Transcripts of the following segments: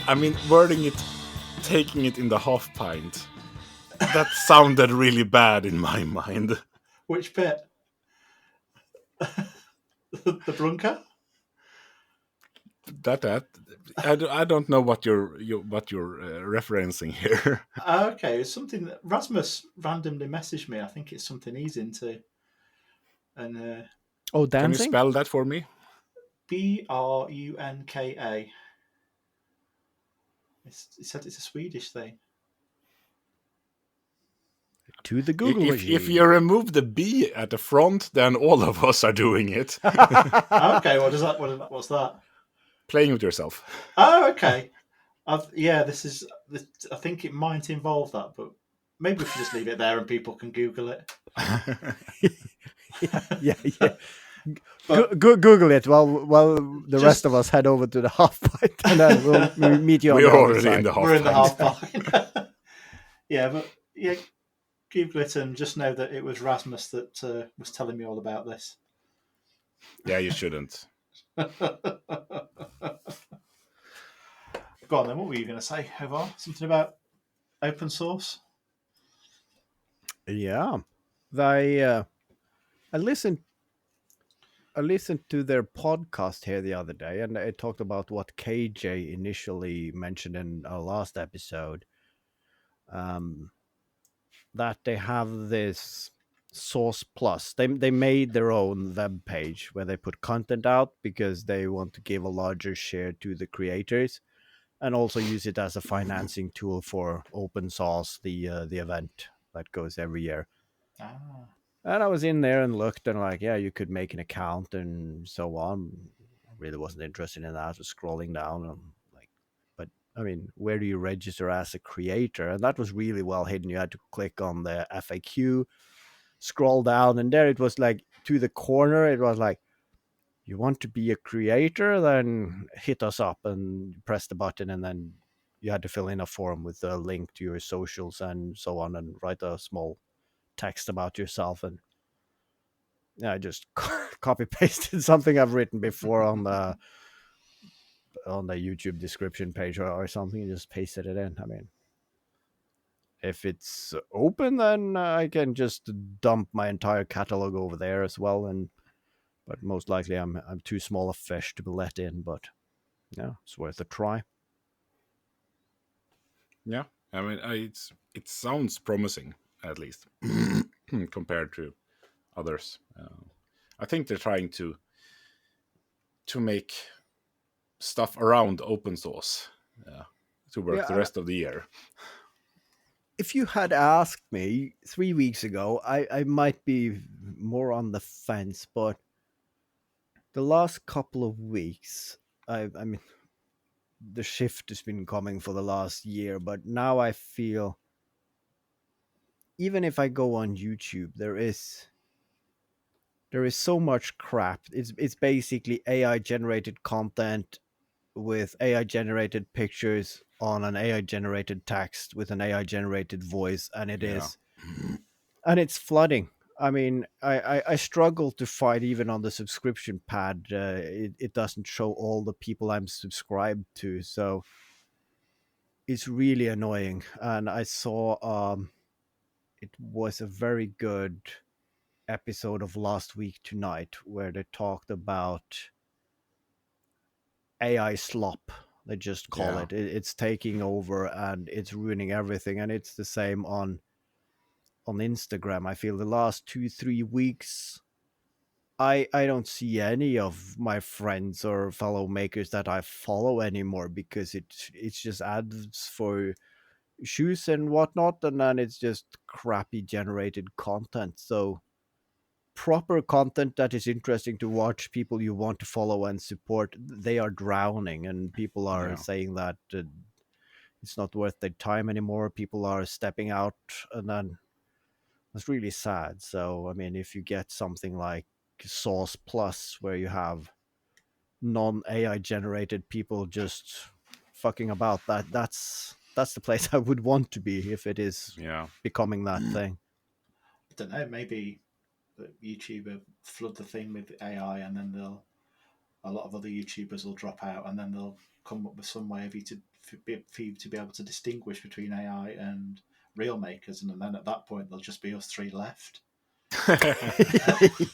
I mean, wording it, taking it in the half pint. That sounded really bad in my mind. Which bit? The Brunker? That I don't know what you're referencing here. Okay, it's something that Rasmus randomly messaged me. I think it's something he's into. And Oh, Can you dancing? spell that for me? Brunka. He said it's a Swedish thing. To the Google If machine. you remove the B at the front, then all of us are doing it. Okay, what's that? Playing with yourself. Oh, okay. This. I think it might involve that, but maybe we should just leave it there and people can Google it. yeah. But- Google it while the rest of us head over to the half pint, and then we'll meet you on We're the other already side. in the half We're in the pint. half pint. Yeah, Google it and just know that it was Rasmus that was telling me all about this. Yeah, you shouldn't. Go on then, what were you going to say, Haavard? Something about open source? Yeah, I listened to their podcast here the other day, and it talked about what KJ initially mentioned in our last episode. That they have this Source Plus. They made their own web page where they put content out because they want to give a larger share to the creators, and also use it as a financing tool for open source, the event that goes every year. Ah. And I was in there and looked, and like, yeah, you could make an account and so on. I really wasn't interested in that. I was scrolling down and like, but I mean, where do you register as a creator? And that was really well hidden. You had to click on the FAQ, scroll down, and there it was like to the corner. It was like, you want to be a creator, then hit us up, and press the button, and then you had to fill in a form with a link to your socials and so on, and write a small text about yourself. And yeah, I just copy pasted something I've written before on the YouTube description page or something, and just pasted it in. I mean, if it's open, then I can just dump my entire catalog over there as well. But most likely I'm too small a fish to be let in. But yeah, it's worth a try. Yeah, I mean, it sounds promising, at least compared to others. I think they're trying to make stuff around open source to work the rest of the year. If you had asked me 3 weeks ago, I might be more on the fence, but the last couple of weeks, I mean, the shift has been coming for the last year, but now I feel even if I go on YouTube, there is so much crap. It's basically AI generated content with AI generated pictures on an AI generated text with an AI generated voice, and it's flooding. I mean, I struggle to find even on the subscription pad. It doesn't show all the people I'm subscribed to, so it's really annoying. And I saw it was a very good episode of Last Week Tonight where they talked about AI slop. They just call it. It's taking over and it's ruining everything. And it's the same on Instagram. I feel the last 2-3 weeks, I don't see any of my friends or fellow makers that I follow anymore because it's just ads for shoes and whatnot, and then it's just crappy generated content. So proper content that is interesting to watch, people you want to follow and support, they are drowning, and people are saying that it's not worth their time anymore. People are stepping out, and then it's really sad. So I mean, if you get something like Source Plus where you have non-AI generated people just fucking about, that's the place I would want to be if it is becoming that thing. I don't know, maybe YouTube will flood the thing with AI, and then a lot of other YouTubers will drop out, and then they'll come up with some way of you to for you to be able to distinguish between AI and real makers, and then at that point there'll just be us three left.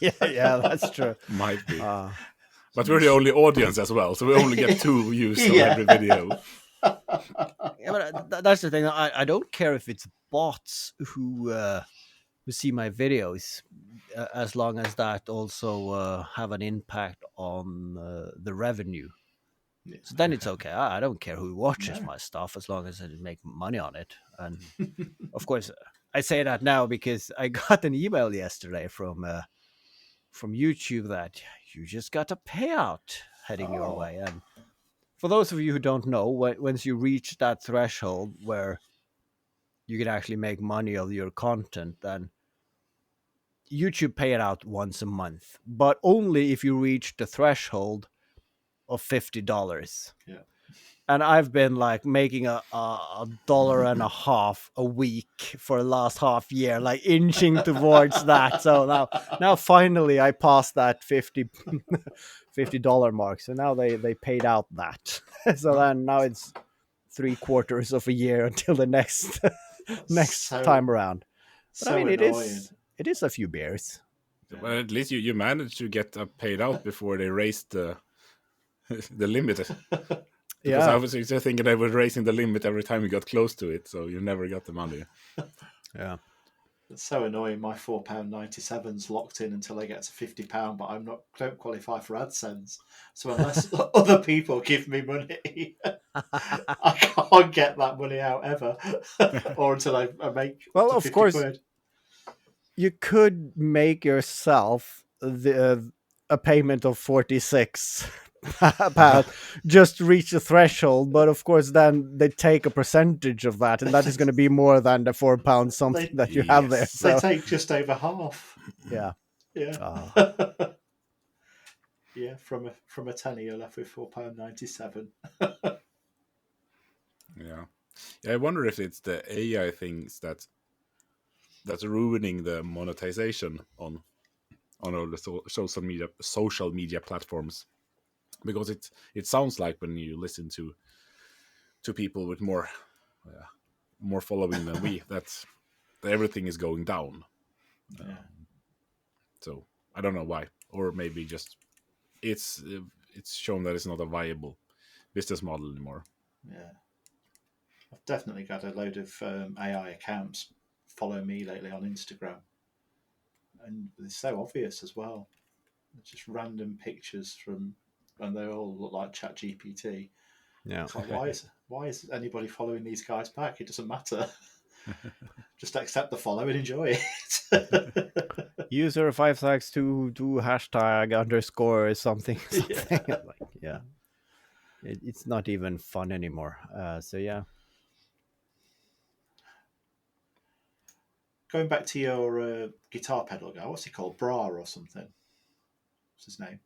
Yeah, that's true. Might be. Uh, But we're the only audience as well, so we only get 2 views on every video. yeah, but that's the thing. I don't care if it's bots who see my videos, as long as that also have an impact on the revenue. Yeah. So then it's okay. I don't care who watches No. my stuff, as long as I make money on it. And of course, I say that now because I got an email yesterday from YouTube that you just got a payout heading your way. And for those of you who don't know, once you reach that threshold where you can actually make money of your content, then YouTube pay it out once a month, but only if you reach the threshold of $50. Yeah. And I've been like making a $1.50 a week for the last half year, like inching towards that. So now finally I passed that $50 mark. So now they paid out that. So then now it's 3/4 of a year until the next time around. But So I mean, annoying. it is a few beers. Well, at least you managed to get paid out before they raised the limit. Because I was just thinking they were raising the limit every time you got close to it, so you never got the money. Yeah. It's so annoying. My £4.97's locked in until I get to £50, but don't qualify for AdSense. So unless other people give me money, I can't get that money out ever, or until I make Well, up to of 50 course, quid. you could make yourself a payment of 46 pound just to reach the threshold, but of course then they take a percentage of that, and that is going to be more than the £4 something that you have there. So They take just over half. yeah. Yeah, from a tenner you're left with £4.97. Yeah, I wonder if it's the AI things that's ruining the monetization on all the social media platforms, because it sounds like when you listen to people with more following than we, that everything is going down. So I don't know why, or maybe just it's shown that it's not a viable business model anymore. Yeah, I've definitely got a load of AI accounts follow me lately on Instagram, and it's so obvious as well. It's just random pictures and they all look like ChatGPT. Yeah. It's like, why is anybody following these guys back? It doesn't matter. Just accept the follow and enjoy it. User 562 hashtag underscore or something. Yeah. It's not even fun anymore. So yeah. Going back to your guitar pedal guy, what's he called? Bra or something? What's his name?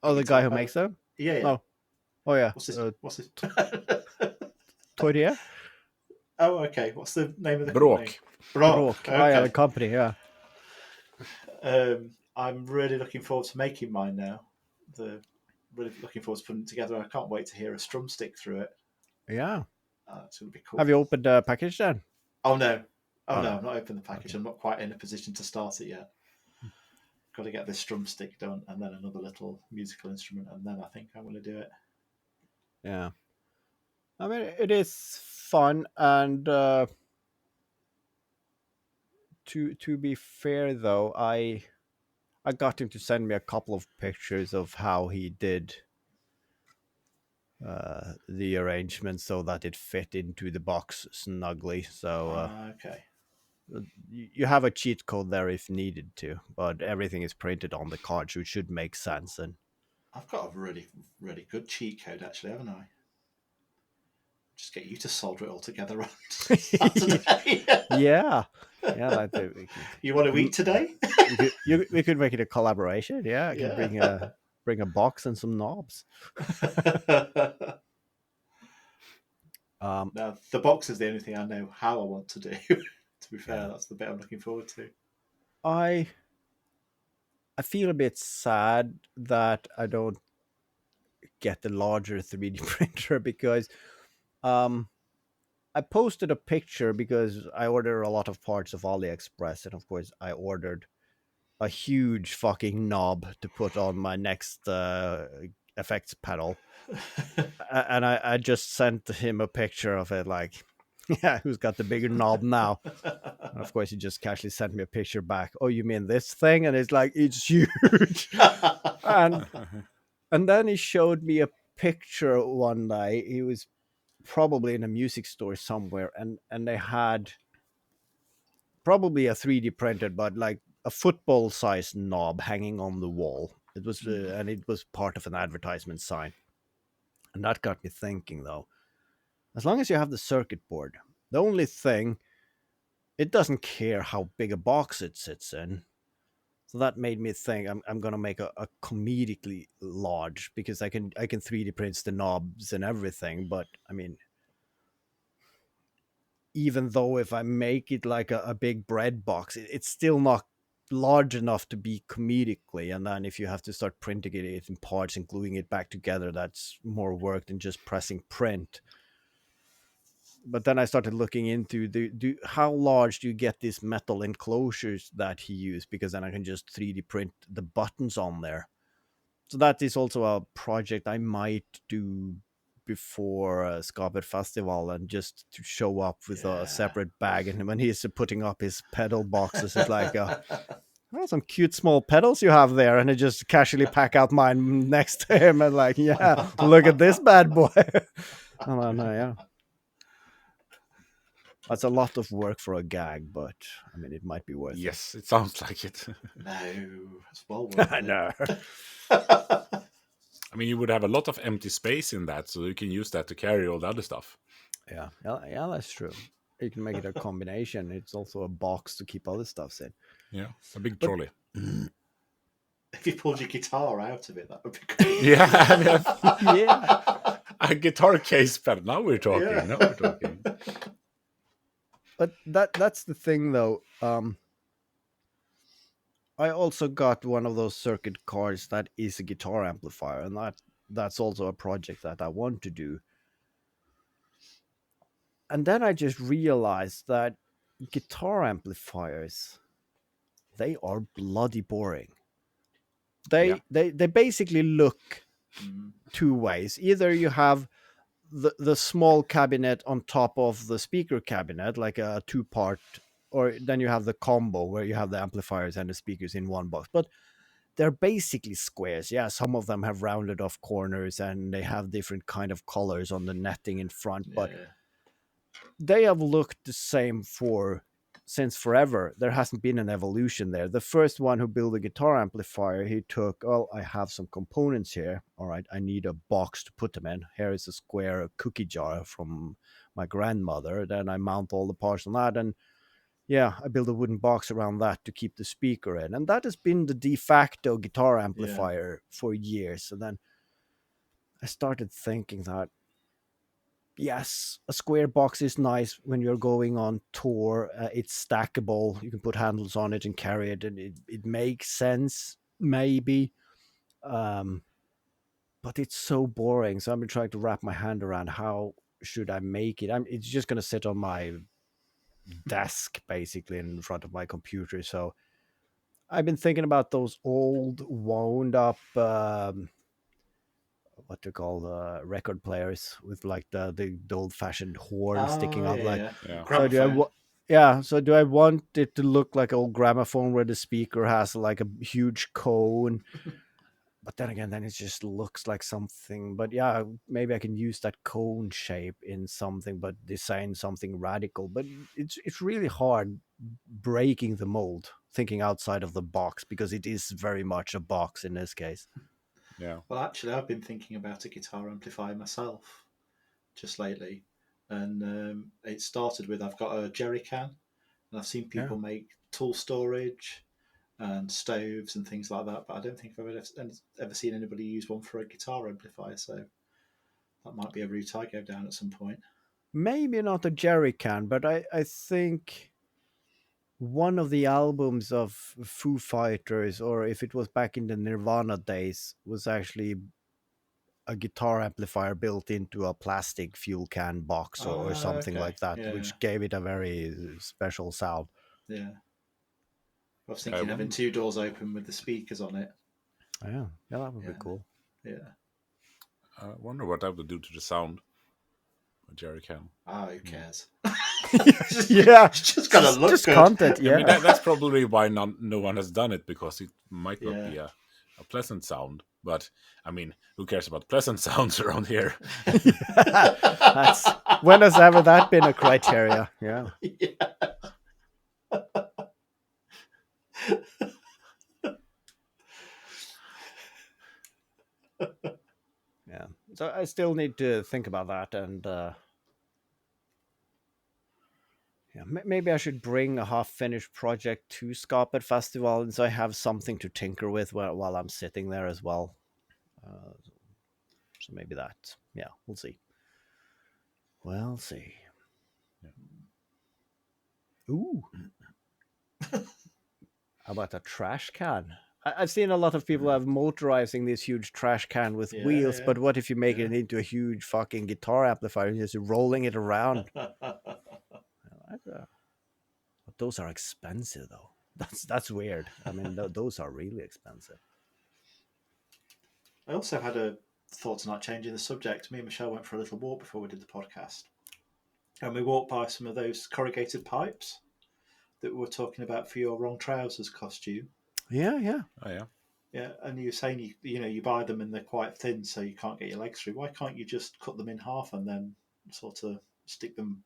Oh, the guy who makes them? Yeah. Oh yeah. What's his? Toyota? Oh, okay. What's the name of the BRÅK. company? BRÅK. Okay. Oh yeah, the company. Yeah. I'm really looking forward to making mine now. Really looking forward to putting it together. I can't wait to hear a strum stick through it. Yeah. It's going to be cool. Have you opened the package then? Oh no, no, no. I've not opened the package. Okay. I'm not quite in a position to start it yet. Got to get this drum stick done, and then another little musical instrument, and then I think I'm going to do it. Yeah. I mean, it is fun, and to be fair though, I got him to send me a couple of pictures of how he did the arrangement so that it fit into the box snugly. So okay. You have a cheat code there if needed to, but everything is printed on the card, so it should make sense. And I've got a really, really good cheat code, actually, haven't I? Just get you to solder it all together on Saturday. Yeah. You want to eat today? we could make it a collaboration. Yeah, I can bring a box and some knobs. Now, the box is the only thing I know how I want to do. To be fair, that's the bit I'm looking forward to. I feel a bit sad that I don't get the larger 3D printer because um, I posted a picture because I order a lot of parts of AliExpress, and of course, I ordered a huge fucking knob to put on my next effects pedal, and I just sent him a picture of it, like, yeah, who's got the bigger knob now? And of course, he just casually sent me a picture back. Oh, you mean this thing? And it's like it's huge. and and then he showed me a picture one day. He was probably in a music store somewhere, and they had probably a 3D printed, but like a football sized knob hanging on the wall. It was, and it was part of an advertisement sign. And that got me thinking, though. As long as you have the circuit board, the only thing, it doesn't care how big a box it sits in. So that made me think I'm gonna make a comedically large, because I can 3D print the knobs and everything. But I mean, even though if I make it like a big bread box, it's still not large enough to be comedically. And then if you have to start printing it in parts and gluing it back together, that's more work than just pressing print. But then I started looking into how large do you get these metal enclosures that he used, because then I can just 3D print the buttons on there. So that is also a project I might do before Skaperfestivalen, and just to show up with a Yeah. separate bag. And when he's putting up his pedal boxes, it's like, well, some cute small pedals you have there. And I just casually pack out mine next to him and like, yeah, look at this bad boy. And then, yeah. That's a lot of work for a gag, but I mean, it might be worth Yes, it sounds like it. No, it's well it. worth I it. know. I mean, you would have a lot of empty space in that, so you can use that to carry all the other stuff. Yeah, yeah, that's true. You can make it a combination. It's also a box to keep other stuffs in. Yeah, a big But trolley. If you pulled your guitar out of it, that would be cool. Yeah, yeah, a guitar case pedal. Now we're talking. Yeah. Now we're talking. but that's the thing, though. I also got one of those circuit cards that is a guitar amplifier, and that's also a project that I want to do. And then I just realized that guitar amplifiers, they are bloody boring. Yeah, They basically look Mm. two ways. Either you have the small cabinet on top of the speaker cabinet, like a two part, or then you have the combo where you have the amplifiers and the speakers in one box. But they're basically squares. Yeah, some of them have rounded off corners and they have different kind of colors on the netting in front, but Yeah. they have looked the same for since forever. There hasn't been an evolution there. The first one who built a guitar amplifier, he took, oh, I have some components here. All right, I need a box to put them in. Here is a square cookie jar from my grandmother. Then I mount all the parts on that, and yeah, I build a wooden box around that to keep the speaker in. And that has been the de facto guitar Yeah. amplifier for years. And then I started thinking that, yes, a square box is nice when you're going on tour. It's stackable. You can put handles on it and carry it, and it makes sense, maybe. Um, but it's so boring. So I've been trying to wrap my hand around how should I make it. It's just going to sit on my desk, basically, in front of my computer. So I've been thinking about those old, wound up, what they call record players with like the old fashioned horn sticking Oh, out. yeah, Like, yeah. yeah. so Gramophone. yeah. So do I want it to look like an old gramophone where the speaker has like a huge cone? But then again, then it just looks like something. But yeah, maybe I can use that cone shape in something, but design something radical. But it's really hard breaking the mold, thinking outside of the box, because it is very much a box in this case. Yeah. Well, actually, I've been thinking about a guitar amplifier myself just lately. And it started with I've got a jerry can, and I've seen Yeah. people make tool storage and stoves and things like that, but I don't think I've ever seen anybody use one for a guitar amplifier, so that might be a route I go down at some point. Maybe not a jerry can, but I think one of the albums of Foo Fighters, or if it was back in the Nirvana days, was actually a guitar amplifier built into a plastic fuel can box or something okay. like that, Yeah, which gave it a very special sound. yeah. I was I thinking having wouldn't- 2 doors open with the speakers on it. Yeah, that would be Yeah. cool. Yeah. I wonder what that would do to the sound. A jerry can. Who cares? Yeah, It's just gotta look just good. content. I Yeah, mean, that's probably why no one has done it, because it might not Yeah. be a pleasant sound. But I mean, who cares about pleasant sounds around here? that's when has ever that been a criteria? Yeah. Yeah. Yeah. So I still need to think about that, and yeah, maybe I should bring a half-finished project to Skaperfestivalen, so I have something to tinker with while I'm sitting there as well. So maybe that. Yeah, we'll see. We'll see. Ooh. How about a trash can? I've seen a lot of people have motorizing this huge trash can with Yeah, wheels, yeah. but what if you make it Yeah. into a huge fucking guitar amplifier and just rolling it around? But those are expensive, though. That's weird. I mean, those are really expensive. I also had a thought tonight, changing the subject. Me and Michelle went for a little walk before we did the podcast, and we walked by some of those corrugated pipes that we were talking about for your wrong trousers costume. Yeah. Oh yeah. Yeah, and you were saying you buy them and they're quite thin, so you can't get your legs through. Why can't you just cut them in half and then sort of stick them,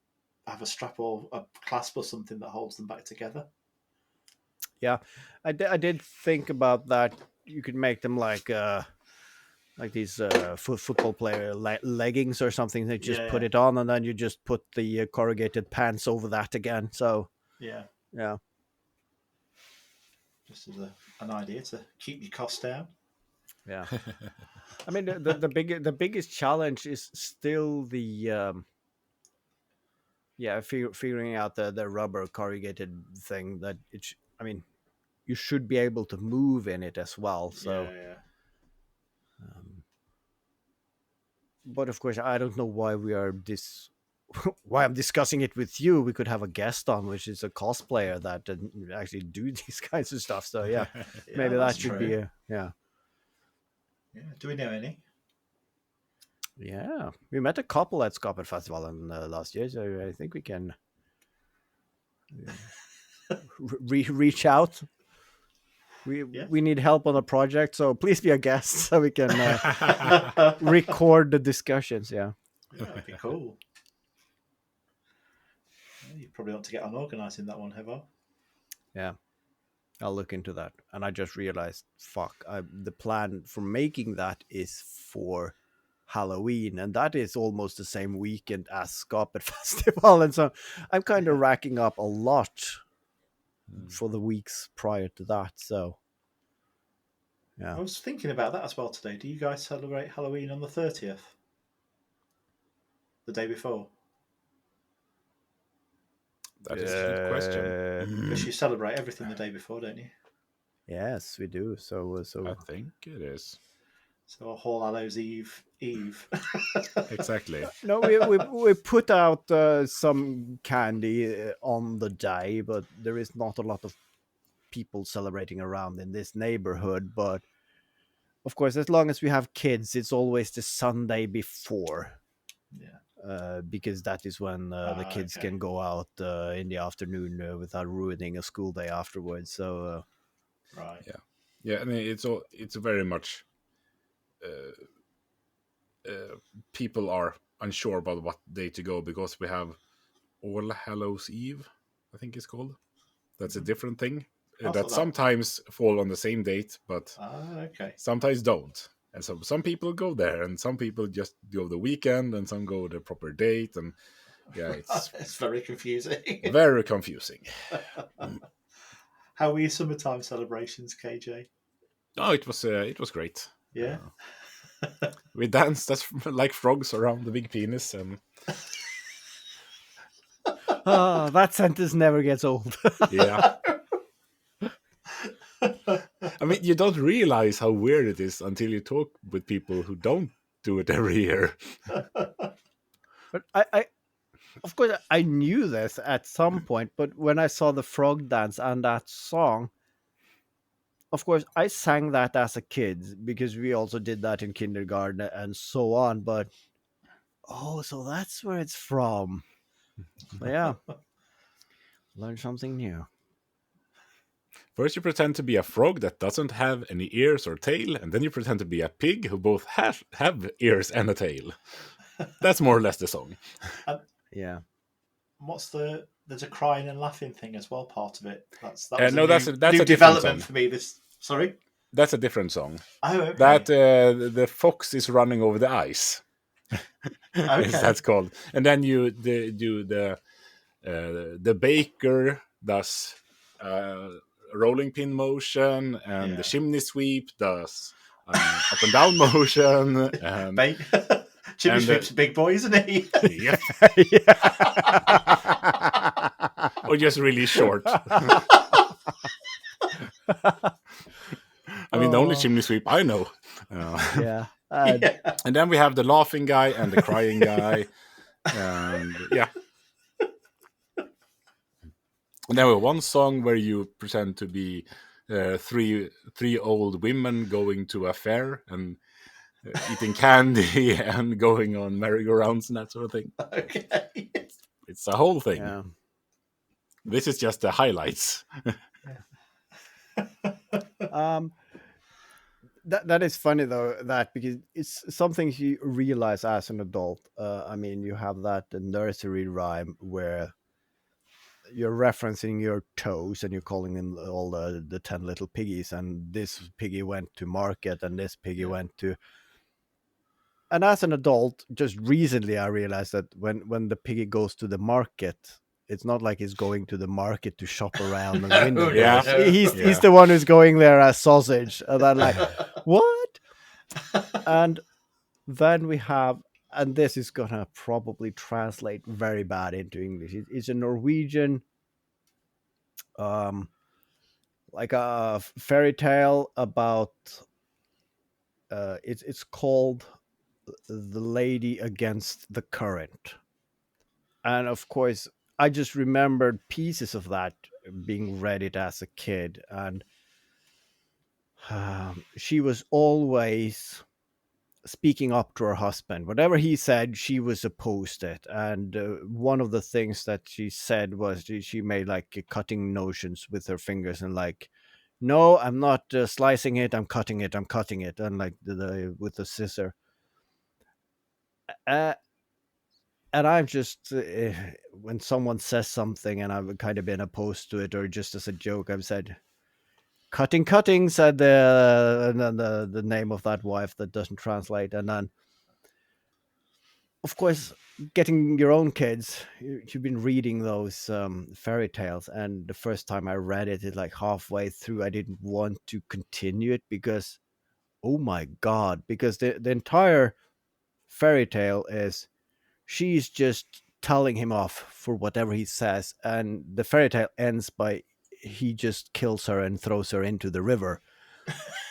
have a strap or a clasp or something that holds them back together? Yeah, I did think about that. You could make them like these football player leggings or something. They just put it on, and then you just put the corrugated pants over that again. So Yeah, yeah, just as an idea to keep your costs down. yeah. I mean, the biggest challenge is still the figuring out the rubber corrugated thing that I mean, you should be able to move in it as well. So. Yeah. But of course, I don't know why we are why I'm discussing it with you. We could have a guest on, which is a cosplayer that actually do these kinds of stuff. So yeah, maybe that should be Yeah. Do we know any? Yeah, we met a couple at Skaperfestivalen last year, so I think we can reach out. We need help on a project, so please be a guest so we can record the discussions. Yeah, that'd be cool. You probably want to get on organising that one, Haavard. Yeah, I'll look into that. And I just realized, the plan for making that is for Halloween, and that is almost the same weekend as Skaperfestivalen. And so I'm kind of racking up a lot for the weeks prior to that. So yeah, I was thinking about that as well today. Do you guys celebrate Halloween on the 30th? The day before? That is a good question. Because you celebrate everything the day before, don't you? Yes, we do. So I think it is. So All Hallows Eve. Exactly. no, we put out some candy on the day, but there is not a lot of people celebrating around in this neighborhood. But of course, as long as we have kids, it's always the Sunday before. Yeah. Because that is when the kids can go out in the afternoon without ruining a school day afterwards. So right. Yeah. I mean, it's very much. People are unsure about what day to go, because we have All Hallows Eve, I think it's called. That's a different thing that sometimes fall on the same date, but sometimes don't. And so some people go there, and some people just go the weekend, and some go the proper date, and it's very confusing. Very confusing. How were your summertime celebrations, KJ? Oh, it was great. Yeah. We danced like frogs around the big penis, and that sentence never gets old. yeah. I mean, you don't realize how weird it is until you talk with people who don't do it every year. But I of course I knew this at some point, but when I saw the frog dance and that song, of course I sang that as a kid because we also did that in kindergarten and so on. But oh, so that's where it's from. So yeah, learn something new. First, you pretend to be a frog that doesn't have any ears or tail, and then you pretend to be a pig who both have ears and a tail. That's more or less the song. And Yeah. what's there's a crying and laughing thing as well, part of it. That was No, a that's new, a different development song. for me. Sorry? That's a different song. Oh, okay. That the fox is running over the ice. Okay. That's called. And then you do the baker does rolling pin motion, and the chimney sweep does up and down motion. And, Jimmy and, Sweep's a big boy, isn't he? yep. Or just really short. I mean, the only chimney sweep I know. Yeah. Yeah. And then we have the laughing guy and the crying guy. And yeah. And then we have one song where you pretend to be three old women going to a fair and eating candy and going on merry-go-rounds and that sort of thing. Okay. It's a whole thing. Yeah. This is just the highlights. That is funny though, that because it's something you realize as an adult. I mean, you have that nursery rhyme where you're referencing your toes and you're calling them all the 10 little piggies, and this piggy went to market and this piggy went to. And as an adult, just recently I realized that when the piggy goes to the market, it's not like he's going to the market to shop around the window. Yeah. He's the one who's going there as sausage. And I'm like, what? And then we have, and this is gonna probably translate very bad into English. It's a Norwegian, like a fairy tale about. It's called "The Lady Against the Current," and of course, I just remembered pieces of that being read it as a kid, and she was always speaking up to her husband. Whatever he said, she was opposed it. And one of the things that she said was she made like cutting notions with her fingers and like, no, I'm not slicing it. I'm cutting it. I'm cutting it. And like with the scissor. Uh, and I'm just when someone says something and I've kind of been opposed to it or just as a joke, I've said, cutting, said the name of that wife that doesn't translate. And then of course, getting your own kids, you've been reading those fairy tales, and the first time I read it, it's like halfway through, I didn't want to continue it because, oh my god, because the entire fairy tale is she's just telling him off for whatever he says, and the fairy tale ends by he just kills her and throws her into the river.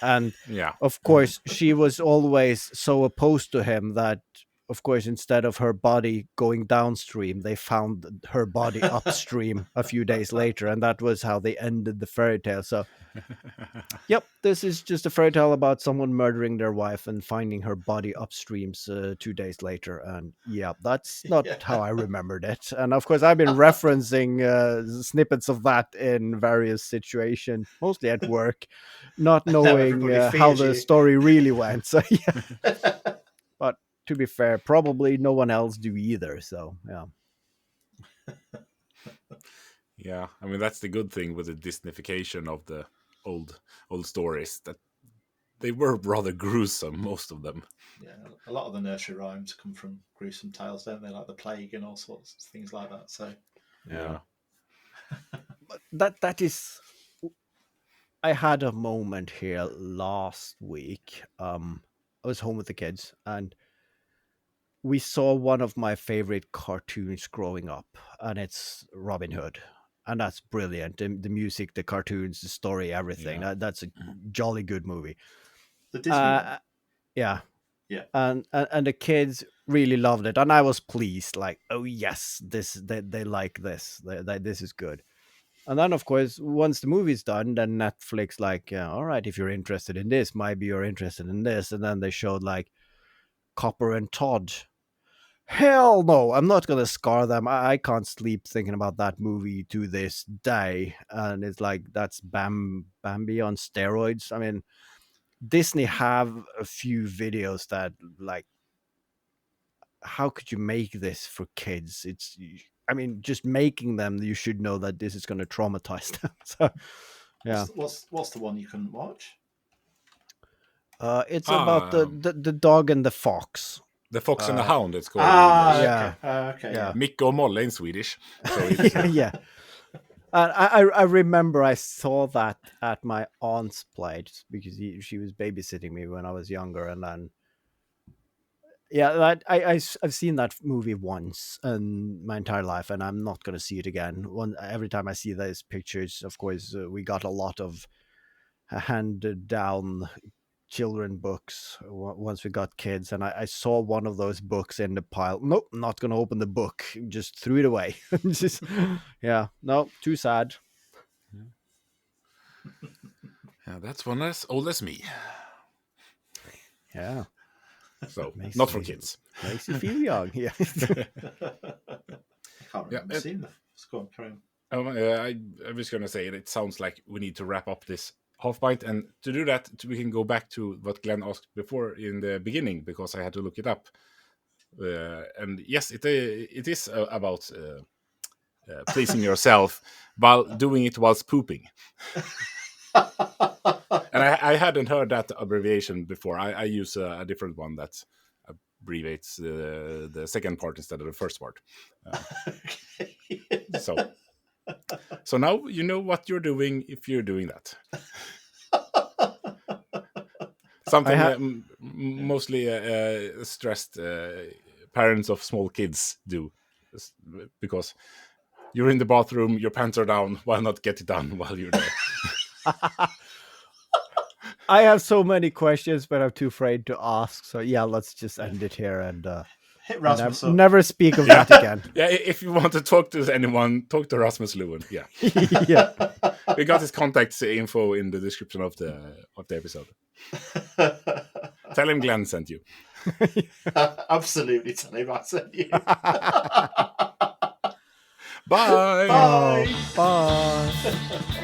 And Yeah. of course, she was always so opposed to him that, of course, instead of her body going downstream, they found her body upstream a few days later. And that was how they ended the fairy tale. So, yep, this is just a fairy tale about someone murdering their wife and finding her body upstreams 2 days later. And yeah, that's not how I remembered it. And of course, I've been referencing snippets of that in various situations, mostly at work, not knowing how the story really went. So yeah, but to be fair, probably no one else do either. So yeah. Yeah, I mean that's the good thing with the Disneyfication of the old stories, that they were rather gruesome, most of them. Yeah, a lot of the nursery rhymes come from gruesome tales, don't they? Like the plague and all sorts of things like that. So Yeah. But that is. I had a moment here last week. I was home with the kids and we saw one of my favorite cartoons growing up, and it's Robin Hood. And that's brilliant. The music, the cartoons, the story, everything. Yeah. That's a jolly good movie. the Disney one. Yeah. and the kids really loved it, and I was pleased. Like, oh yes, they like this. This is good. And then, of course, once the movie's done, then Netflix like, yeah, all right, if you're interested in this, maybe you're interested in this, and then they showed like Copper and Todd. Hell no, I'm not gonna scar them. I can't sleep thinking about that movie to this day. And it's like that's Bambi on steroids. I mean, Disney have a few videos that like, how could you make this for kids? I mean, just making them, you should know that this is going to traumatize them. So, yeah, What's the one you couldn't watch? it's about the dog and the fox. The Fox and the Hound, it's called in English. Yeah. Okay. Yeah. Micke och Molle in Swedish. So it's, Yeah. And I remember I saw that at my aunt's place because she was babysitting me when I was younger, and then yeah, I've seen that movie once in my entire life, and I'm not going to see it again. Every time I see those pictures, of course, we got a lot of handed down children books once we got kids, and I saw one of those books in the pile. Nope, not going to open the book. Just threw it away. Just, yeah, no, too sad. yeah, that's one as old as me. Yeah. So not for kids. Makes you feel young. Yeah. I can't remember seeing the score. Carry on. I was going to say it sounds like we need to wrap up this half pint, and to do that we can go back to what Glenn asked before in the beginning, because I had to look it up. And yes, it is about pleasing yourself while doing it whilst pooping. And I hadn't heard that abbreviation before. I use a different one that abbreviates the second part instead of the first part. So now you know what you're doing if you're doing that. Something mostly stressed parents of small kids do, because you're in the bathroom, your pants are down. Why not get it done while you're there? I have so many questions, but I'm too afraid to ask. So yeah, let's just end it here and Hit Rasmus up. never speak of that again. Yeah, if you want to talk to anyone, talk to Rasmus Loen. Yeah, Yeah. we got his contact info in the description of the episode. Tell him Glenn sent you. Absolutely, tell him I sent you. Bye. Bye. Bye.